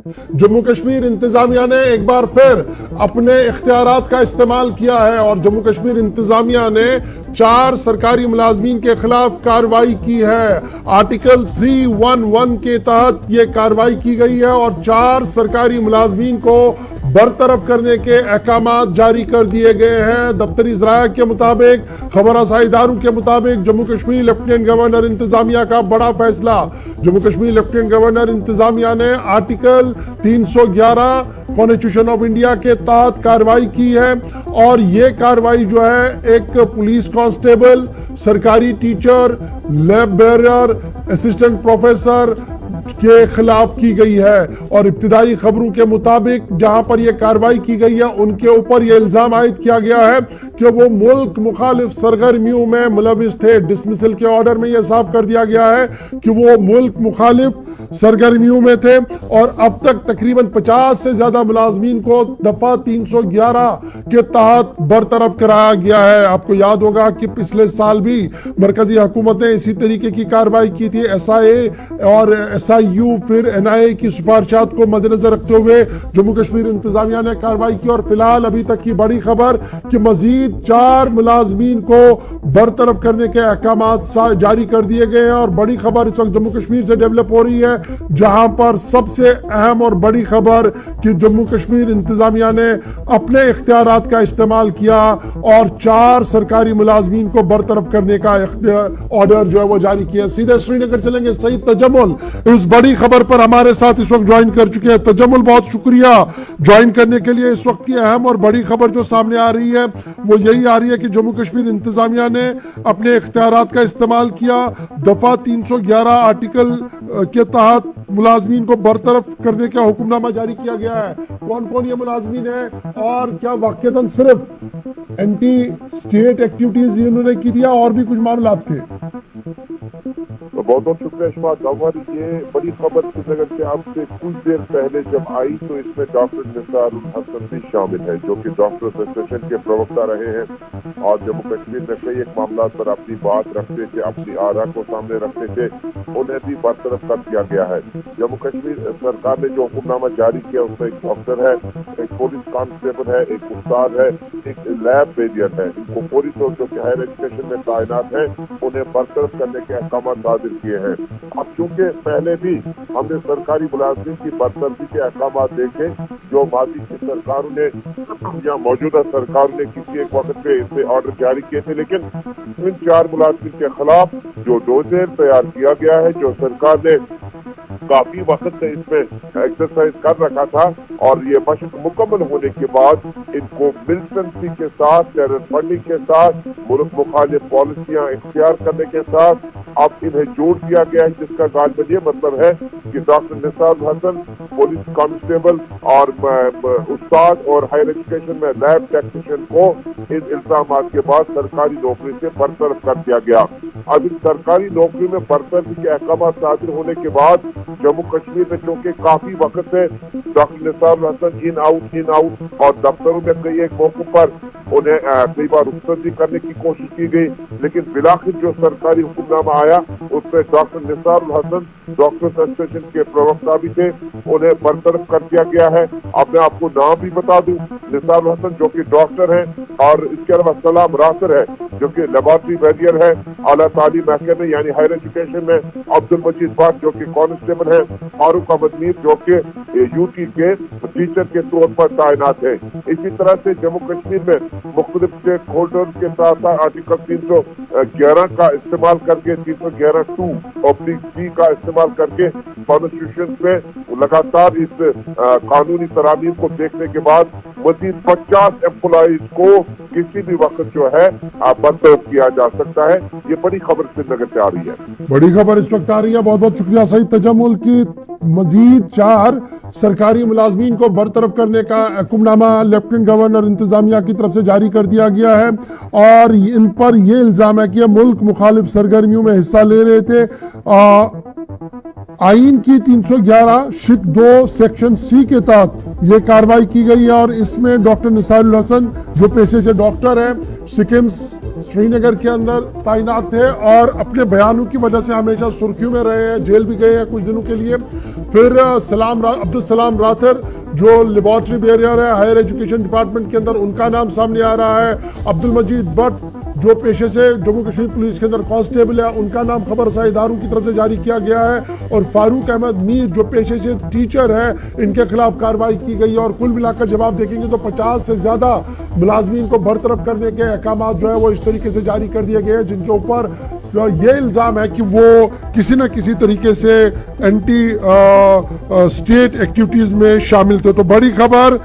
जम्मू कश्मीर इंतजामिया ने एक बार फिर अपने इख्तियारात का इस्तेमाल किया है और जम्मू कश्मीर इंतजामिया ने 4 सरकारी मुलाजमीन के खिलाफ कार्रवाई की है। आर्टिकल 311 के तहत ये कार्रवाई की गई है और 4 सरकारी मुलाजमीन को बरतरफ करने के अहकामात जारी कर दिए गए हैं। दफ्तरी ज़राया के मुताबिक, खबर रसाई इदारों के मुताबिक जम्मू कश्मीर लेफ्टिनेंट गवर्नर इंतजामिया का बड़ा फैसला। जम्मू कश्मीर लेफ्टिनेंट गवर्नर इंतजामिया ने आर्टिकल 311 कॉन्स्टिट्यूशन ऑफ इंडिया के तहत कार्रवाई की है और ये कार्रवाई जो है एक पुलिस कांस्टेबल, सरकारी teacher, lab bearer, assistant professor के खिलाफ की गई है और इब्तिदाई खबरों के मुताबिक जहां पर यह कार्रवाई की गई है उनके ऊपर यह इल्जाम आयद किया गया है कि वो मुल्क मुखालिफ सरगर्मियों में मुलविस थे। डिसमिसल के ऑर्डर में यह साफ कर दिया गया है कि वो मुल्क मुखालिफ सरगर्मियों में थे और अब तक तकरीबन 50 से ज्यादा मुलाजमीन को दफा 311 के तहत बरतरफ कराया गया है। आपको याद होगा कि पिछले साल भी मरकजी हुकूमत ने इसी तरीके की कार्रवाई की थी। SIA और SIU फिर NIA की सिफारिशात को मद्देनजर रखते हुए जम्मू कश्मीर इंतजामिया ने कार्रवाई की और फिलहाल अभी तक की बड़ी खबर कि मजीद 4 मुलाजमीन को बरतरफ करने के अहकामात जारी कर दिए गए हैं। और बड़ी खबर इस वक्त जम्मू कश्मीर से डेवलप हो रही है जहां पर सबसे अहम और बड़ी खबर कि जम्मू कश्मीर इंतजामिया ने अपने इख्तियारात का इस्तेमाल किया और 4 सरकारी मुलाजमीन को बरतरफ करने का ऑर्डर जो है वो जारी किया। सीधे श्रीनगर चलेंगे। सईद तजम्मुल इस बड़ी खबर पर हमारे साथ इस वक्त ज्वाइन कर चुके हैं। तजम्मुल, बहुत शुक्रिया ज्वाइन करने के लिए। इस वक्त की अहम और बड़ी खबर जो सामने आ रही है वो यही आ रही है कि जम्मू कश्मीर इंतजामिया ने अपने इख्तियारात का इस्तेमाल किया। दफा 311 आर्टिकल के तहत मुलाजमीन को बरतरफ करने का हुक्मनामा जारी किया गया है। कौन कौन ये मुलाजमीन है और क्या वाकईतन सिर्फ एंटी स्टेट एक्टिविटीज इन्होंने की थी या और भी कुछ मामला थे? तो बहुत बहुत शुक्रिया इशफाक गवर। ये बड़ी खबर श्रीनगर से आपसे कुछ देर पहले जब आई तो इसमें डॉक्टर निसारुल हसन भी शामिल है जो कि डॉक्टर एसोसिएशन के प्रवक्ता रहे हैं और जम्मू कश्मीर में कई एक मामला पर अपनी बात रखते थे, अपनी आरा को सामने रखते थे, उन्हें भी बरतरफ कर दिया गया है। जम्मू कश्मीर सरकार ने जो हुक्मनामा जारी किया उसमें एक डॉक्टर है, एक पुलिस कांस्टेबल है, एक उस्ताद है, एक लैब बेरियर है। इनको पुलिस और जो कि हायर एजुकेशन में तैनात है उन्हें बरतरफ करने के अहकाम सादिर किए हैं। अब चूंकि पहले भी हमने सरकारी मुलाजिम की बरतरफी के अहकाम देखे जो माजी की सरकारों ने या मौजूदा सरकारों ने किसी एक वक्त पे इसे ऑर्डर जारी किए थे, लेकिन इन 4 मुलाजिम के खिलाफ जो डोजेर तैयार किया गया है, जो सरकार ने काफी वक्त से इसमें एक्सरसाइज कर रखा था और ये मशक मुकम्मल होने के बाद इनको मिलिटेंसी के साथ, टेरर फंडिंग के साथ, मुल्क मुखालिफ पॉलिसियां इख्तियार करने के साथ अब इन्हें जोड़ दिया गया है, जिसका गालिबन ये मतलब है कि डॉक्टर निसारुल हसन, पुलिस कांस्टेबल और उस्ताद और हायर एजुकेशन में लैब टेक्नीशियन को इन इल्जामात के बाद सरकारी नौकरी से बरतरफ कर दिया गया। अब इस सरकारी नौकरी में बरतरफी के अहकाम सादिर होने के बाद जम्मू कश्मीर में चूंकि काफी वक्त से डॉक्टर निसारुल हसन इन आउट और दफ्तरों में कई एक मौकों पर उन्हें कई बार रुखसत भी करने की कोशिश की गई, लेकिन बिलाखिर जो सरकारी हुक्मनामा आया उसमें डॉक्टर निसारुल हसन डॉक्टर्स एसोसिएशन के प्रवक्ता भी थे, उन्हें बरतरफ कर दिया गया है। अब मैं आपको नाम भी बता दूं, निसारुल हसन जो कि डॉक्टर है और इसके अलावा सलाम रासर है जो कि लेबोरेटरी बैरियर है आला तालीम महकमे में यानी हायर एजुकेशन में, अब्दुल मजीद भट्ट जो कि कांस्टेबल है, फारूक अहमद मीर जो कि यूटी के टीचर के तौर पर तैनात है। इसी तरह से जम्मू कश्मीर में मुख्तलिफ स्टेक होल्डर्स के साथ साथ आर्टिकल 311 का इस्तेमाल करके 311(2)(c) का इस्तेमाल करके कॉन्स्टिट्यूशन में लगातार इस कानूनी तरामीम को देखने के बाद मजीद 50 एम्प्लॉइज को किसी भी वक्त जो है बरतरफ किया जा सकता है। ये बड़ी खबर श्रीनगर से आ रही है। बड़ी खबर इस वक्त आ रही है। बहुत बहुत शुक्रिया सईद तजम्मुल की। मजीद 4 सरकारी मुलाजमीन को बरतरफ करने का हुक्मनामा लेफ्टिनेंट गवर्नर इंतजामिया की तरफ से जारी कर दिया गया है और इन पर यह इल्जाम है कि मुल्क मुखालिफ सरगर्मियों में हिस्सा ले रहे थे। आइन की 311 शिक 2 सेक्शन सी के तहत ये कार्रवाई की गई है और इसमें डॉक्टर निसारुल हसन जो पेशे से डॉक्टर है, सिक्किम श्रीनगर के अंदर तैनात थे और अपने बयानों की वजह से हमेशा सुर्खियों में रहे हैं, जेल भी गए हैं कुछ दिनों के लिए। फिर अब्दुल सलाम राथर जो लेबोरेटरी बैरियर है हायर एजुकेशन डिपार्टमेंट के अंदर, उनका नाम सामने आ रहा है। अब्दुल मजीद भट्ट जो पेशे से जम्मू कश्मीर पुलिस के अंदर कांस्टेबल है, उनका नाम खबरसार इदारों की तरफ से जारी किया गया है। और फारूक अहमद मीर जो पेशे से टीचर है, इनके खिलाफ कार्रवाई की गई है। और कुल मिलाकर जब आप देखेंगे तो 50 से ज्यादा मुलाजमीन को बरतरफ करने के अहकाम जो है वो इस तरीके से जारी कर दिए गए हैं, जिनके ऊपर ये इल्जाम है कि वो किसी न किसी तरीके से एंटी स्टेट एक्टिविटीज में शामिल थे। तो बड़ी खबर